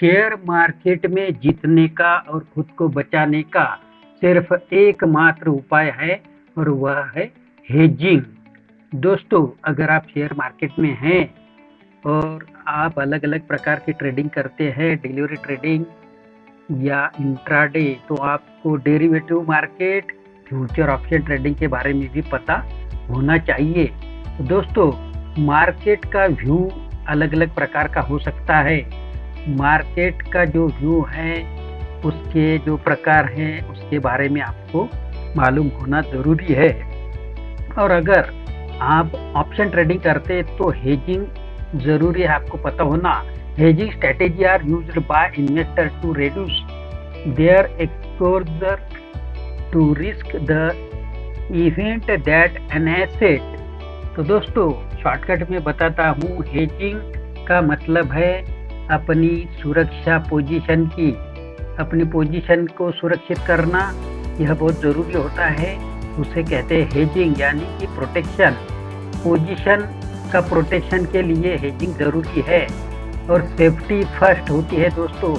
Share market में जीतने का और खुद को बचाने का सिर्फ एकमात्र उपाय है और वह है हेजिंग। दोस्तों, अगर आप शेयर मार्केट में हैं और आप अलग अलग प्रकार की ट्रेडिंग करते हैं, डिलीवरी ट्रेडिंग या इंट्राडे, तो आपको derivative market, future option trading के बारे में भी पता होना चाहिए। तो दोस्तों, मार्केट का व्यू अलग अलग प्रकार का हो सकता है। मार्केट का जो व्यू है, उसके जो प्रकार हैं, उसके बारे में आपको मालूम होना ज़रूरी है। और अगर आप ऑप्शन ट्रेडिंग करते तो हेजिंग ज़रूरी है, आपको पता होना। Hedging strategy are used by investor to reduce their exposure to risk the event that an asset. तो दोस्तों, शॉर्टकट में बताता हूँ। हेजिंग का मतलब है अपनी सुरक्षा पोजीशन की, अपनी पोजीशन को सुरक्षित करना, यह बहुत ज़रूरी होता है। उसे कहते हैं हेजिंग, यानी कि प्रोटेक्शन। पोजीशन का प्रोटेक्शन के लिए हेजिंग ज़रूरी है और सेफ्टी फर्स्ट होती है। दोस्तों,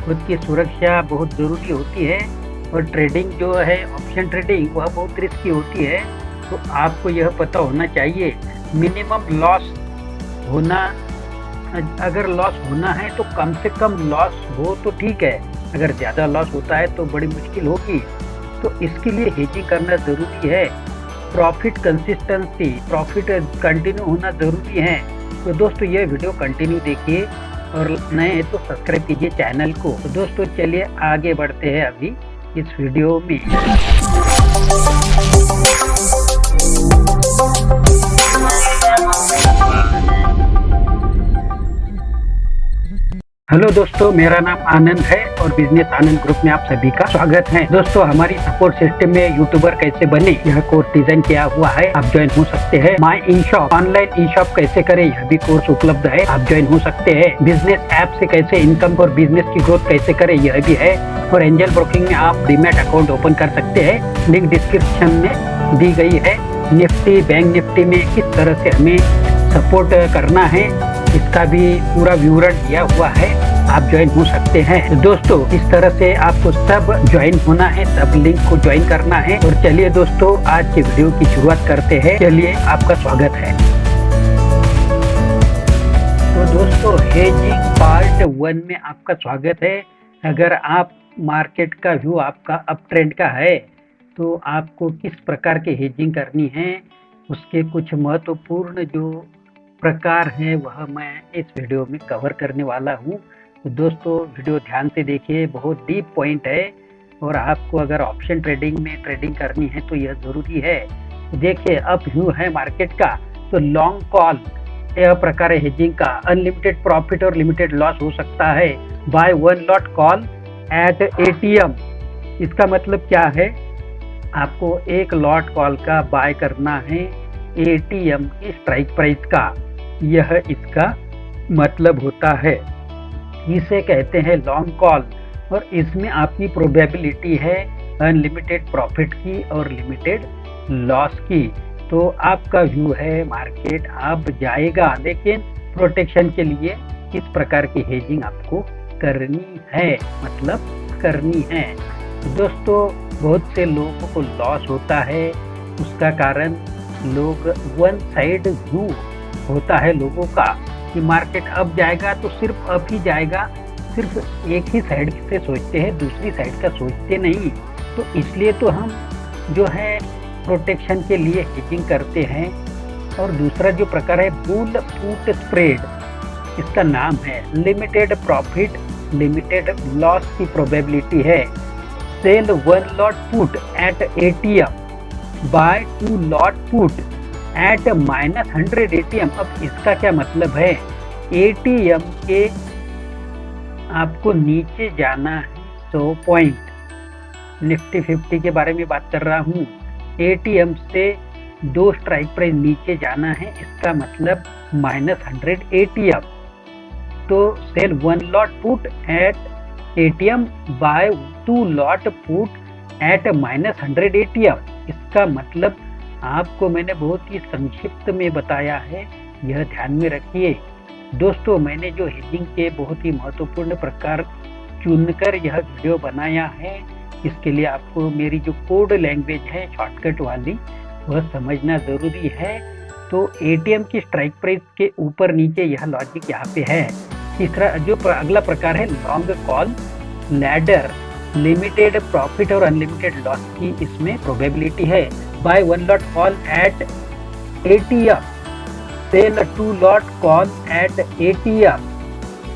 खुद की सुरक्षा बहुत ज़रूरी होती है। और ट्रेडिंग जो है, ऑप्शन ट्रेडिंग, वह बहुत रिस्की होती है। तो आपको यह पता होना चाहिए मिनिमम लॉस होना। अगर लॉस होना है तो कम से कम लॉस हो तो ठीक है, अगर ज़्यादा लॉस होता है तो बड़ी मुश्किल होगी। तो इसके लिए हेजिंग करना ज़रूरी है। प्रॉफिट कंसिस्टेंसी, प्रॉफिट कंटिन्यू होना ज़रूरी है। तो दोस्तों, ये वीडियो कंटिन्यू देखिए और नए हैं तो सब्सक्राइब कीजिए चैनल को। तो दोस्तों, चलिए आगे बढ़ते हैं अभी इस वीडियो में। हेलो दोस्तों, मेरा नाम आनंद है और बिजनेस आनंद ग्रुप में आप सभी का स्वागत है। दोस्तों, हमारी सपोर्ट सिस्टम में यूट्यूबर कैसे बने, यह कोर्स डिजाइन किया हुआ है, आप ज्वाइन हो सकते हैं। My in shop, online e shop कैसे करें, यह भी कोर्स उपलब्ध है, आप ज्वाइन हो सकते हैं। बिजनेस ऐप से कैसे इनकम और बिजनेस की ग्रोथ कैसे करें, यह भी है। और एंजल ब्रोकिंग में आप डीमैट अकाउंट ओपन कर सकते हैं, लिंक डिस्क्रिप्शन में दी गई है। निफ्टी, बैंक निफ्टी में किस तरह से हमें सपोर्ट करना है, इसका भी पूरा विवरण दिया हुआ है, आप ज्वाइन हो सकते हैं। तो दोस्तों, इस तरह से आपको सब ज्वाइन होना है, सब लिंक को ज्वाइन करना है। और चलिए दोस्तों, आज के वीडियो की शुरुआत करते हैं। चलिए, आपका स्वागत है। तो दोस्तों, हेजिंग पार्ट 1 में आपका स्वागत है। अगर आप मार्केट का व्यू आपका अप ट्रेंड का है तो आपको किस प्रकार की हेजिंग करनी है, उसके कुछ महत्वपूर्ण जो प्रकार है वह मैं इस वीडियो में कवर करने वाला हूँ। तो दोस्तों, वीडियो ध्यान से देखिए, बहुत डीप पॉइंट है। और आपको अगर ऑप्शन ट्रेडिंग में ट्रेडिंग करनी है तो यह ज़रूरी है। तो देखिए, अप व्यू है मार्केट का, तो लॉन्ग कॉल यह प्रकार है हेजिंग का। अनलिमिटेड प्रॉफिट और लिमिटेड लॉस हो सकता है। Buy 1 lot call at ATM, इसका मतलब क्या है, आपको 1 लॉट कॉल का बाय करना है एटीएम की स्ट्राइक प्राइस का, यह इसका मतलब होता है। इसे कहते हैं लॉन्ग कॉल। और इसमें आपकी प्रोबेबिलिटी है अनलिमिटेड प्रॉफिट की और लिमिटेड लॉस की। तो आपका व्यू है मार्केट अब जाएगा, लेकिन प्रोटेक्शन के लिए किस प्रकार की हेजिंग आपको करनी है, मतलब करनी है। तो दोस्तों, बहुत से लोगों को लॉस होता है, उसका कारण लोग वन साइड व्यू होता है लोगों का कि मार्केट अप जाएगा तो सिर्फ अप ही जाएगा, सिर्फ एक ही साइड से सोचते हैं, दूसरी साइड का सोचते नहीं। तो इसलिए तो हम जो है प्रोटेक्शन के लिए हेजिंग करते हैं। और दूसरा जो प्रकार है बुल पुट स्प्रेड, इसका नाम है लिमिटेड प्रॉफिट लिमिटेड लॉस की प्रोबेबिलिटी है। Sell 1 lot put at ATM, buy 2 lot put at -100 ATM. अब इसका क्या मतलब है, एटीएम के आपको नीचे जाना है 100 पॉइंट। निफ्टी 50 के बारे में बात कर रहा हूँ। एटीएम से 2 स्ट्राइक प्राइस नीचे जाना है, इसका मतलब -100 एटीएम। तो sell 1 lot put at ATM, buy 2 lot put at -100 ATM. इसका मतलब आपको मैंने बहुत ही संक्षिप्त में बताया है, यह ध्यान में रखिए। दोस्तों, मैंने जो हेजिंग के बहुत ही महत्वपूर्ण प्रकार चुनकर यह वीडियो बनाया है, इसके लिए आपको मेरी जो कोड लैंग्वेज है शॉर्टकट वाली, वह समझना ज़रूरी है। तो एटीएम की स्ट्राइक प्राइस के ऊपर नीचे यह लॉजिक यहाँ पे है। तीसरा जो अगला प्रकार है long call ladder, limited profit और अनलिमिटेड लॉस की इसमें प्रोबेबिलिटी है। Buy 1 lot call at ATM, sell 2 lot call at ATM,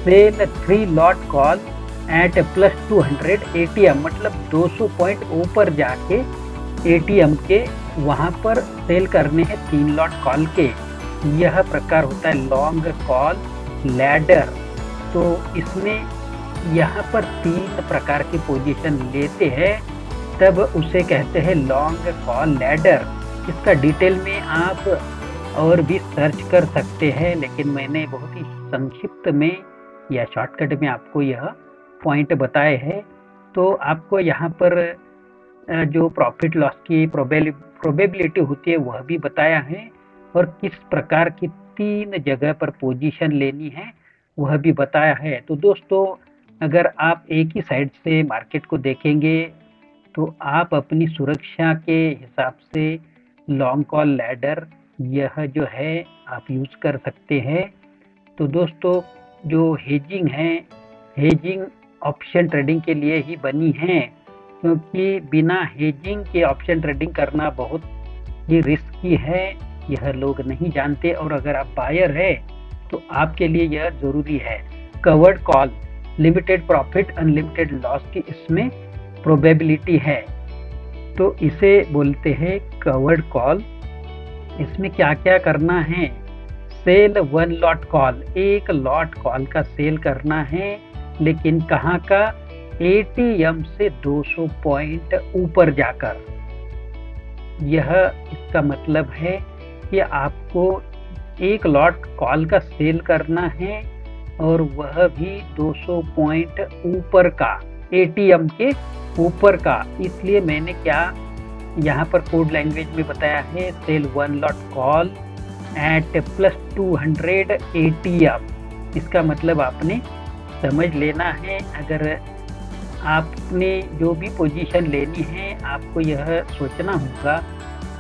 sell 3 lot call at plus 200 ATM, मतलब 200 पॉइंट ऊपर जाके एटीएम के वहाँ पर सेल करने हैं 3 लॉट कॉल के। यह प्रकार होता है लॉन्ग कॉल लैडर। तो इसमें यहाँ पर 3 प्रकार की पोजीशन लेते हैं, तब उसे कहते हैं लॉन्ग कॉल लैडर। इसका डिटेल में आप और भी सर्च कर सकते हैं, लेकिन मैंने बहुत ही संक्षिप्त में या शॉर्टकट में आपको यह पॉइंट बताए हैं। तो आपको यहाँ पर जो प्रॉफिट लॉस की प्रोबेबिलिटी होती है वह भी बताया है, और किस प्रकार की 3 जगह पर पोजीशन लेनी है वह भी बताया है। तो दोस्तों, अगर आप एक ही साइड से मार्केट को देखेंगे तो आप अपनी सुरक्षा के हिसाब से लॉन्ग कॉल लैडर यह जो है आप यूज कर सकते हैं। तो दोस्तों, जो हेजिंग है, हेजिंग ऑप्शन ट्रेडिंग के लिए ही बनी है, क्योंकि बिना हेजिंग के ऑप्शन ट्रेडिंग करना बहुत ही रिस्की है, यह लोग नहीं जानते। और अगर आप बायर है तो आपके लिए यह जरूरी है। Covered call, limited profit unlimited loss की इसमें प्रोबेबिलिटी है, तो इसे बोलते हैं कवर्ड कॉल। इसमें क्या क्या करना है? Sell 1 lot call, 1 lot call का सेल करना है, लेकिन कहाँ का? एटीएम से 200 पॉइंट ऊपर जाकर। यह इसका मतलब है कि आपको 1 लॉट कॉल का सेल करना है, और वह भी 200 पॉइंट ऊपर का, एटीएम के ऊपर का। इसलिए मैंने क्या यहाँ पर कोड लैंग्वेज में बताया है, sell 1 lot call at plus 200 ATM. इसका मतलब आपने समझ लेना है। अगर आपने जो भी पोजीशन लेनी है, आपको यह सोचना होगा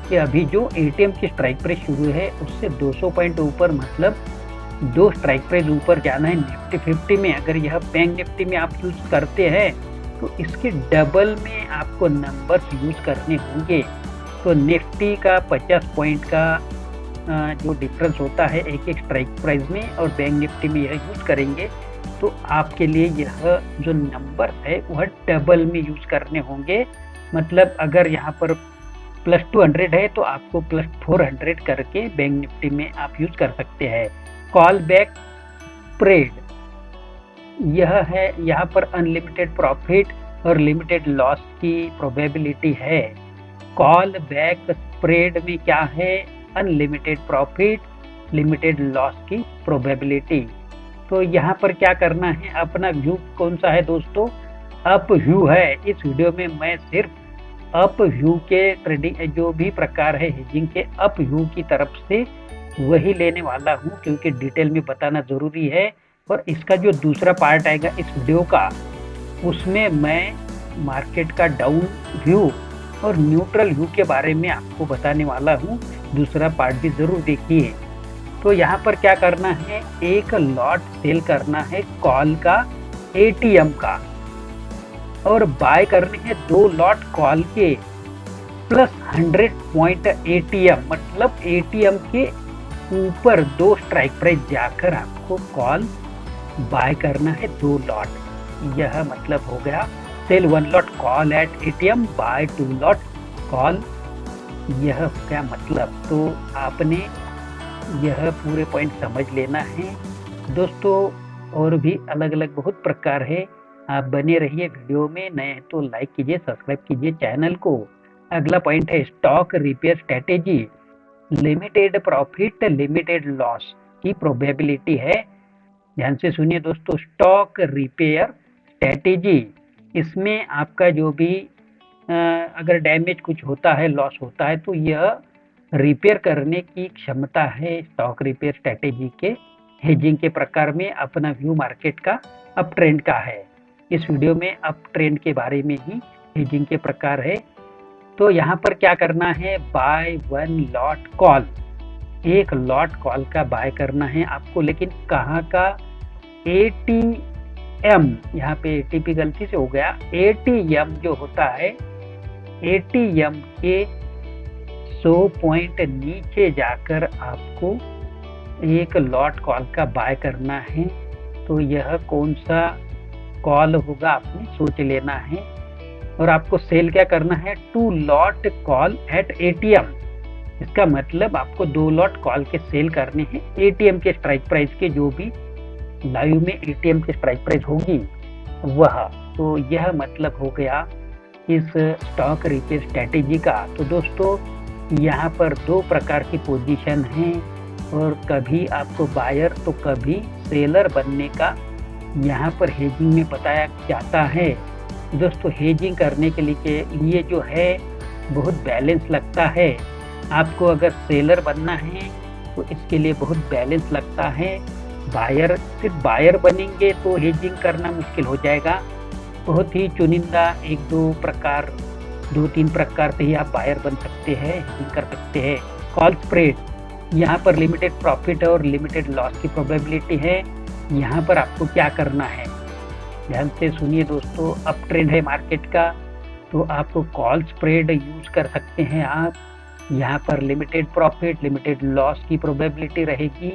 कि अभी जो एटीएम की स्ट्राइक प्राइस शुरू है उससे 200 पॉइंट ऊपर, मतलब 2 स्ट्राइक प्राइस ऊपर जाना है निफ्टी 50 में। अगर यह बैंक निफ्टी में आप यूज करते हैं तो इसके डबल में आपको नंबर्स यूज करने होंगे। तो निफ्टी का 50 पॉइंट का जो डिफरेंस होता है एक एक स्ट्राइक प्राइस में, और बैंक निफ्टी में यह यूज करेंगे, तो आपके लिए यह जो नंबर है वह डबल में यूज करने होंगे। मतलब अगर यहाँ पर प्लस 200 है तो आपको प्लस 400 करके बैंक निफ्टी में आप यूज कर सकते हैं। कॉल बैक स्प्रेड, यह है, यहाँ पर अनलिमिटेड प्रॉफिट और लिमिटेड लॉस की प्रोबेबिलिटी है। कॉल बैक स्प्रेड में क्या है? अनलिमिटेड प्रॉफिट, लिमिटेड लॉस की प्रोबेबिलिटी। तो यहाँ पर क्या करना है? अपना व्यू कौन सा है दोस्तों? अप व्यू है। इस वीडियो में मैं सिर्फ अप व्यू के ट्रेडिंग जो भी प्रकार है हेजिंग के अप व्यू की तरफ से वही लेने वाला हूँ, क्योंकि डिटेल में बताना जरूरी है। और इसका जो दूसरा पार्ट आएगा इस वीडियो का, उसमें मैं मार्केट का डाउन व्यू और न्यूट्रल व्यू के बारे में आपको बताने वाला हूँ। दूसरा पार्ट भी जरूर देखिए। तो यहाँ पर क्या करना है? 1 लॉट सेल करना है कॉल का, एटीएम का, और बाय करने हैं 2 लॉट कॉल के प्लस 100 पॉइंट एटीएम, मतलब एटीएम के ऊपर 2 स्ट्राइक प्राइस जाकर आपको कॉल बाय करना है 2 लॉट। यह मतलब हो गया sell 1 lot call at ATM, buy 2 lot call. यह क्या मतलब? तो आपने यह पूरे पॉइंट समझ लेना है दोस्तों। और भी अलग अलग बहुत प्रकार है। आप बने रहिए वीडियो में। नए हैं तो लाइक कीजिए, सब्सक्राइब कीजिए चैनल को। अगला पॉइंट है stock repair strategy. Limited profit limited loss की प्रोबेबिलिटी है। ध्यान से सुनिए दोस्तों, स्टॉक रिपेयर स्ट्रेटेजी, इसमें आपका जो भी अगर डैमेज कुछ होता है, लॉस होता है, तो यह रिपेयर करने की क्षमता है स्टॉक रिपेयर स्ट्रेटेजी के हेजिंग के प्रकार में अपना व्यू मार्केट का अप ट्रेंड का है। इस वीडियो में अप ट्रेंड के बारे में ही हेजिंग के प्रकार है। तो यहाँ पर क्या करना है, बाय वन लॉट कॉल, एक लॉट कॉल का बाय करना है आपको। लेकिन कहाँ का, एटीएम, यहाँ पे एटीपी गलती से हो गया, एटीएम जो होता है, एटीएम के 100 पॉइंट नीचे जाकर आपको एक लॉट कॉल का बाय करना है। तो यह कौन सा कॉल होगा आपने सोच लेना है। और आपको सेल क्या करना है, 2 लॉट कॉल एट एटीएम। इसका मतलब आपको 2 लॉट कॉल के सेल करने हैं एटीएम के स्ट्राइक प्राइस के, जो भी लाइव में एटीएम की स्ट्राइक प्राइस होगी वह। तो यह मतलब हो गया इस स्टॉक रिपेयर स्ट्रेटेजी का। तो दोस्तों यहाँ पर 2 प्रकार की पोजीशन हैं और कभी आपको बायर तो कभी सेलर बनने का यहाँ पर हेजिंग में बताया जाता है। दोस्तों हेजिंग करने के लिए जो है बहुत बैलेंस लगता है। आपको अगर सेलर बनना है तो इसके लिए बहुत बैलेंस लगता है। बायर, सिर्फ बायर बनेंगे तो हेजिंग करना मुश्किल हो जाएगा। बहुत ही चुनिंदा 2-3 प्रकार से ही आप बायर बन सकते हैं, हेजिंग कर सकते हैं। कॉल स्प्रेड, यहाँ पर लिमिटेड प्रॉफिट और लिमिटेड लॉस की प्रोबेबिलिटी है। यहाँ पर आपको क्या करना है, ध्यान से सुनिए दोस्तों। अप ट्रेंड है मार्केट का तो आपको कॉल स्प्रेड यूज कर सकते हैं आप। यहाँ पर लिमिटेड प्रॉफिट लिमिटेड लॉस की प्रोबेबिलिटी रहेगी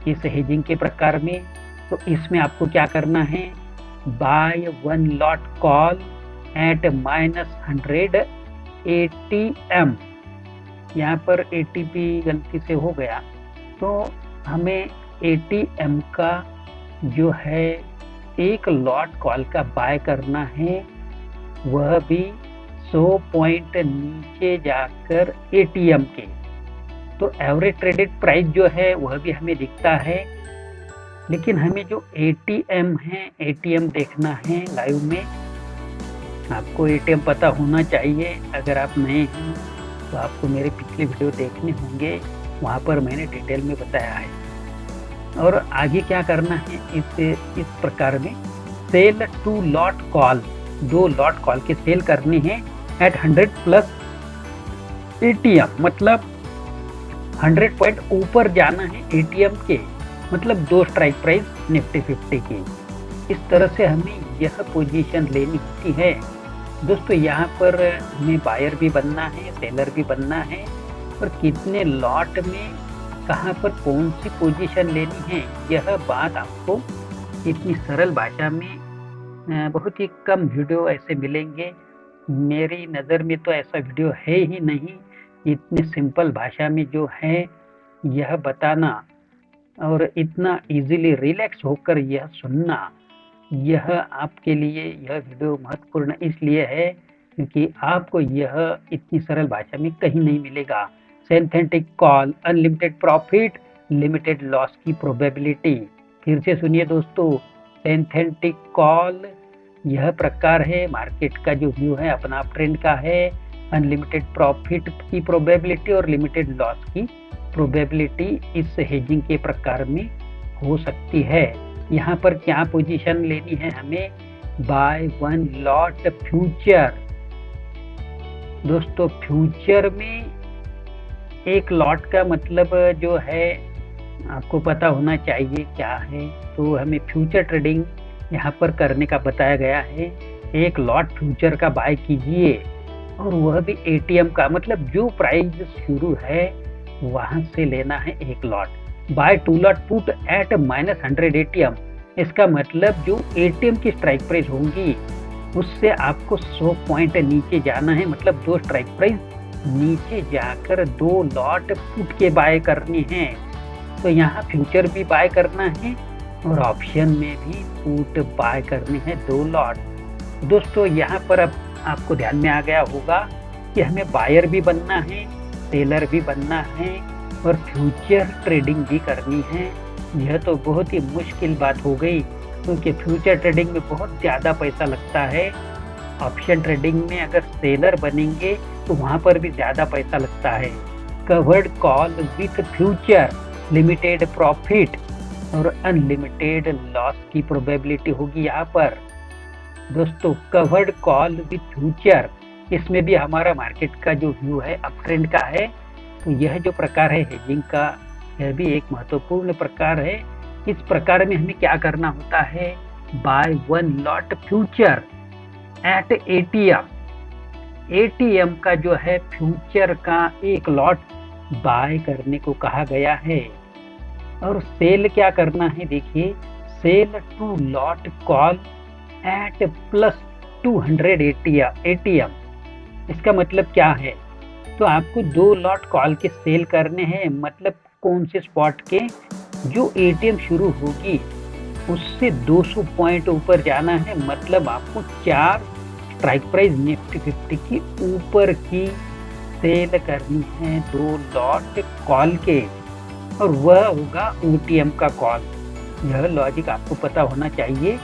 इस हेजिंग के प्रकार में। तो इसमें आपको क्या करना है, buy one lot call eight -100 ATM. यहाँ पर एटीपी गलती से हो गया, तो हमें एटीएम का जो है एक लॉट कॉल का बाय करना है, वह भी 100 पॉइंट नीचे जाकर एटीएम के। तो एवरेज ट्रेडेड प्राइस जो है वह भी हमें दिखता है, लेकिन हमें जो एटीएम है, एटीएम देखना है लाइव में। आपको एटीएम पता होना चाहिए। अगर आप नए हैं तो आपको मेरे पिछले वीडियो देखने होंगे, वहाँ पर मैंने डिटेल में बताया है। और आगे क्या करना है, इस प्रकार में sell 2 lot call, 2 lot call के सेल करने हैं एट 100+ एटीएम। मतलब 100 पॉइंट ऊपर जाना है एटीएम के, मतलब 2 स्ट्राइक प्राइस निफ्टी 50 की। इस तरह से हमें यह पोजीशन लेनी होती है। दोस्तों यहाँ पर हमें बायर भी बनना है, सेलर भी बनना है, और कितने लॉट में कहाँ पर कौन सी पोजीशन लेनी है, यह बात आपको इतनी सरल भाषा में बहुत ही कम वीडियो ऐसे मिलेंगे। मेरी नज़र में तो ऐसा वीडियो है ही नहीं, इतनी सिंपल भाषा में जो है यह बताना और इतना इजीली रिलैक्स होकर यह सुनना, यह आपके लिए यह वीडियो महत्वपूर्ण इसलिए है क्योंकि आपको यह इतनी सरल भाषा में कहीं नहीं मिलेगा। Synthetic call, unlimited profit, limited loss की प्रोबेबिलिटी। फिर से सुनिए दोस्तों, सिंथेटिक कॉल यह प्रकार है, मार्केट का जो व्यू है अपना अप ट्रेंड का है। अनलिमिटेड प्रॉफिट की प्रोबेबिलिटी और लिमिटेड लॉस की प्रोबेबिलिटी इस हेजिंग के प्रकार में हो सकती है। यहाँ पर क्या पोजीशन लेनी है हमें, बाय वन लॉट फ्यूचर। दोस्तों फ्यूचर में एक लॉट का मतलब जो है आपको पता होना चाहिए क्या है। तो हमें फ्यूचर ट्रेडिंग यहाँ पर करने का बताया गया है। एक लॉट फ्यूचर का बाय कीजिए और वह भी एटीएम का, मतलब जो प्राइस शुरू है वहां से लेना है एक lot. Buy 2 lot put at -100 ATM. इसका मतलब जो एटीएम की स्ट्राइक प्राइस होगी उससे आपको 100 पॉइंट नीचे जाना है, मतलब 2 स्ट्राइक प्राइस नीचे जाकर 2 लॉट पुट के बाय करनी है। तो यहाँ फ्यूचर भी बाय करना है और ऑप्शन में भी पुट बाय करने हैं 2 लॉट। दोस्तों यहाँ पर अब आपको ध्यान में आ गया होगा कि हमें बायर भी बनना है, सेलर भी बनना है और फ्यूचर ट्रेडिंग भी करनी है। यह तो बहुत ही मुश्किल बात हो गई क्योंकि फ्यूचर ट्रेडिंग में बहुत ज़्यादा पैसा लगता है। ऑप्शन ट्रेडिंग में अगर सेलर बनेंगे तो वहाँ पर भी ज़्यादा पैसा लगता है। Covered call with future, limited profit, और अनलिमिटेड लॉस की प्रोबेबिलिटी होगी यहाँ पर। दोस्तों कवर्ड कॉल विथ फ्यूचर, इसमें भी हमारा मार्केट का जो व्यू है अप ट्रेंड का है। तो यह जो प्रकार है हेजिंग का, यह भी एक महत्वपूर्ण प्रकार है। इस प्रकार में हमें क्या करना होता है, buy one lot future at ATM. ATM का जो है फ्यूचर का एक लॉट बाय करने को कहा गया है। और सेल क्या करना है, देखिए sell two lot call at plus 200 ATM. इसका मतलब क्या है, तो आपको 2 लॉट कॉल के सेल करने हैं, मतलब कौन से स्पॉट के, जो एटीएम शुरू होगी उससे 200 पॉइंट ऊपर जाना है। मतलब आपको 4 स्ट्राइक प्राइस निफ्टी 50 की ऊपर की सेल करनी है 2 लॉट कॉल के, और वह होगा ओटीएम का कॉल। यह लॉजिक आपको पता होना चाहिए।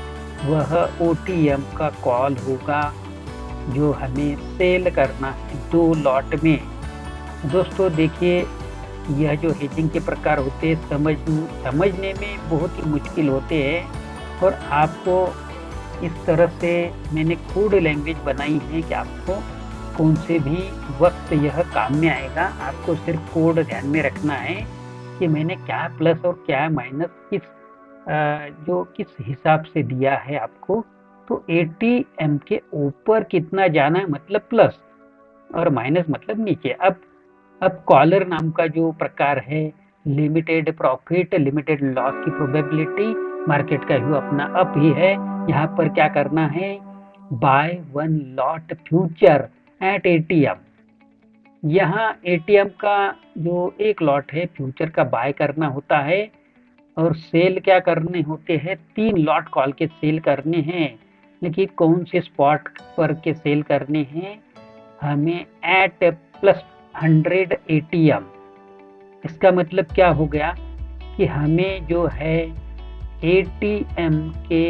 वह ओटीएम का कॉल होगा जो हमें सेल करना है 2 लॉट में। दोस्तों देखिए, यह जो हेजिंग के प्रकार होते हैं समझने में बहुत ही मुश्किल होते हैं, और आपको इस तरह से मैंने कोड लैंग्वेज बनाई है कि आपको कौन से भी वक्त यह काम में आएगा। आपको सिर्फ कोड ध्यान में रखना है कि मैंने क्या प्लस और क्या माइनस किस हिसाब से दिया है आपको। तो एटीएम के ऊपर कितना जाना है मतलब प्लस, और माइनस मतलब नीचे। अब कॉलर नाम का जो प्रकार है, लिमिटेड प्रॉफिट लिमिटेड लॉस की प्रोबेबिलिटी, मार्केट का व्यू अपना अप ही है। यहाँ पर क्या करना है, buy one lot future at ATM. यहाँ एटीएम का जो एक लॉट है फ्यूचर का बाय करना होता है, और सेल क्या करने होते हैं, 3 लॉट कॉल के सेल करने हैं। लेकिन कौन से स्पॉट पर के सेल करने हैं, हमें एट प्लस 100 एटीएम। इसका मतलब क्या हो गया कि हमें जो है एटीएम के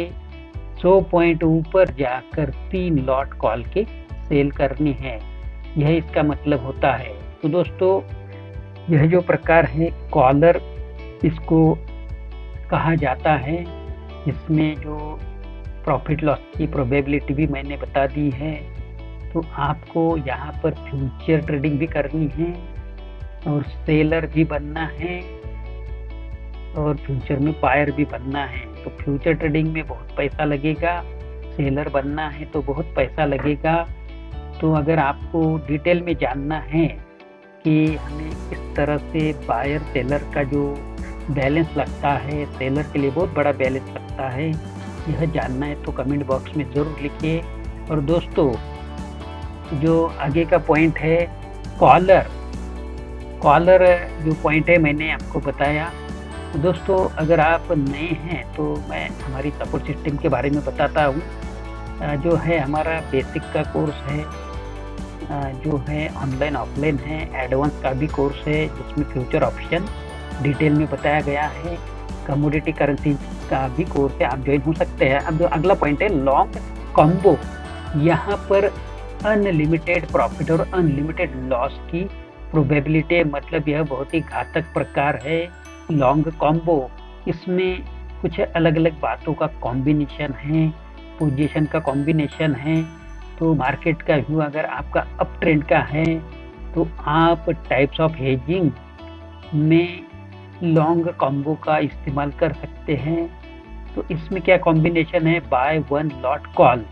100 पॉइंट ऊपर जाकर 3 लॉट कॉल के सेल करनी है। यह इसका मतलब होता है। तो दोस्तों यह जो प्रकार है कॉलर, इसको कहा जाता है। इसमें जो प्रॉफिट लॉस की प्रोबेबिलिटी भी मैंने बता दी है। तो आपको यहाँ पर फ्यूचर ट्रेडिंग भी करनी है और सेलर भी बनना है, और फ्यूचर में बायर भी बनना है। तो फ्यूचर ट्रेडिंग में बहुत पैसा लगेगा, सेलर बनना है तो बहुत पैसा लगेगा। तो अगर आपको डिटेल में जानना है कि हमें किस तरह से बायर सेलर का जो बैलेंस लगता है, सेलर के लिए बहुत बड़ा बैलेंस लगता है, यह जानना है तो कमेंट बॉक्स में ज़रूर लिखिए। और दोस्तों जो आगे का पॉइंट है कॉलर जो पॉइंट है मैंने आपको बताया। तो दोस्तों अगर आप नए हैं तो मैं हमारी सपोर्ट सिस्टम के बारे में बताता हूँ। जो है हमारा बेसिक का कोर्स है, जो है ऑनलाइन ऑफलाइन है, एडवांस का भी कोर्स है जिसमें फ्यूचर ऑप्शन डिटेल में बताया गया है। कमोडिटी करेंसी का भी कोर्स है, आप ज्वाइन हो सकते हैं। अब जो अगला पॉइंट है लॉन्ग कॉम्बो, यहाँ पर अनलिमिटेड प्रॉफिट और अनलिमिटेड लॉस की प्रोबेबिलिटी, मतलब यह बहुत ही घातक प्रकार है लॉन्ग कॉम्बो। इसमें कुछ अलग अलग बातों का कॉम्बिनेशन है, पोजीशन का कॉम्बिनेशन है। तो मार्केट का व्यू अगर आपका अप ट्रेंड का है तो आप टाइप्स ऑफ हेजिंग में लॉन्ग कॉम्बो का इस्तेमाल कर सकते हैं। तो इसमें क्या कॉम्बिनेशन है, बाय वन लॉट कॉल,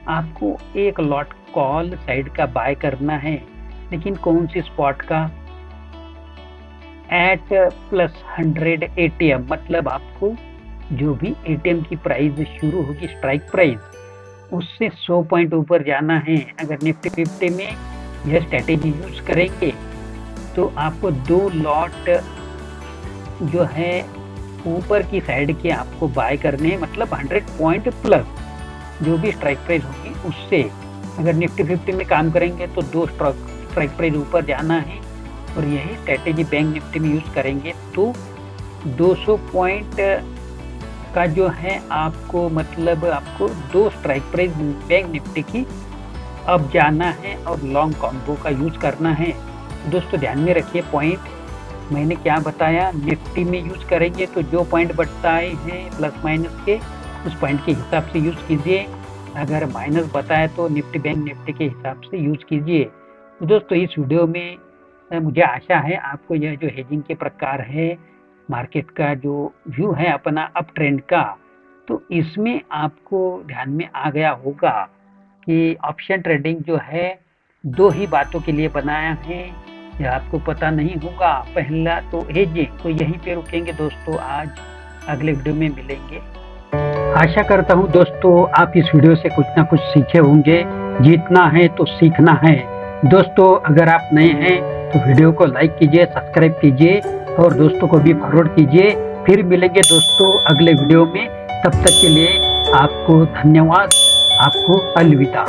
आपको एक लॉट कॉल साइड का बाय करना है, लेकिन कौन सी स्पॉट का, एट प्लस 100 एटीएम। मतलब आपको जो भी एटीएम की प्राइस शुरू होगी स्ट्राइक प्राइस, उससे 100 पॉइंट ऊपर जाना है। अगर निफ्टी 50 में यह स्ट्रेटेजी यूज करेंगे तो आपको 2 लॉट जो है ऊपर की साइड के आपको बाय करने हैं, मतलब 100 पॉइंट प्लस जो भी स्ट्राइक प्राइस होगी उससे। अगर निफ्टी 50 में काम करेंगे तो 2 स्ट्राइक प्राइस ऊपर जाना है, और यही स्ट्रेटेजी बैंक निफ्टी में यूज करेंगे तो 200 पॉइंट का जो है आपको, मतलब आपको 2 स्ट्राइक प्राइस बैंक निफ्टी की अब जाना है और लॉन्ग कॉम्बो का यूज करना है। दोस्तों ध्यान में रखिए पॉइंट, मैंने क्या बताया, निफ्टी में यूज करेंगे तो जो पॉइंट बताए हैं प्लस माइनस के, उस पॉइंट के हिसाब से यूज कीजिए। अगर माइनस बताए तो निफ्टी बैंक निफ्टी के हिसाब से यूज कीजिए। तो दोस्तों इस वीडियो में मुझे आशा है आपको यह जो हेजिंग के प्रकार है, मार्केट का जो व्यू है अपना अप ट्रेंड का, तो इसमें आपको ध्यान में आ गया होगा कि ऑप्शन ट्रेडिंग जो है दो ही बातों के लिए बनाया है, यह आपको पता नहीं होगा। पहला तो हेजिंग, तो यहीं पे रुकेंगे दोस्तों, आज अगले वीडियो में मिलेंगे। आशा करता हूँ दोस्तों आप इस वीडियो से कुछ ना कुछ सीखे होंगे। जीतना है तो सीखना है। दोस्तों अगर आप नए हैं तो वीडियो को लाइक कीजिए, सब्सक्राइब कीजिए और दोस्तों को भी फॉरवर्ड कीजिए। फिर मिलेंगे दोस्तों अगले वीडियो में। तब तक के लिए आपको धन्यवाद, आपको अलविदा।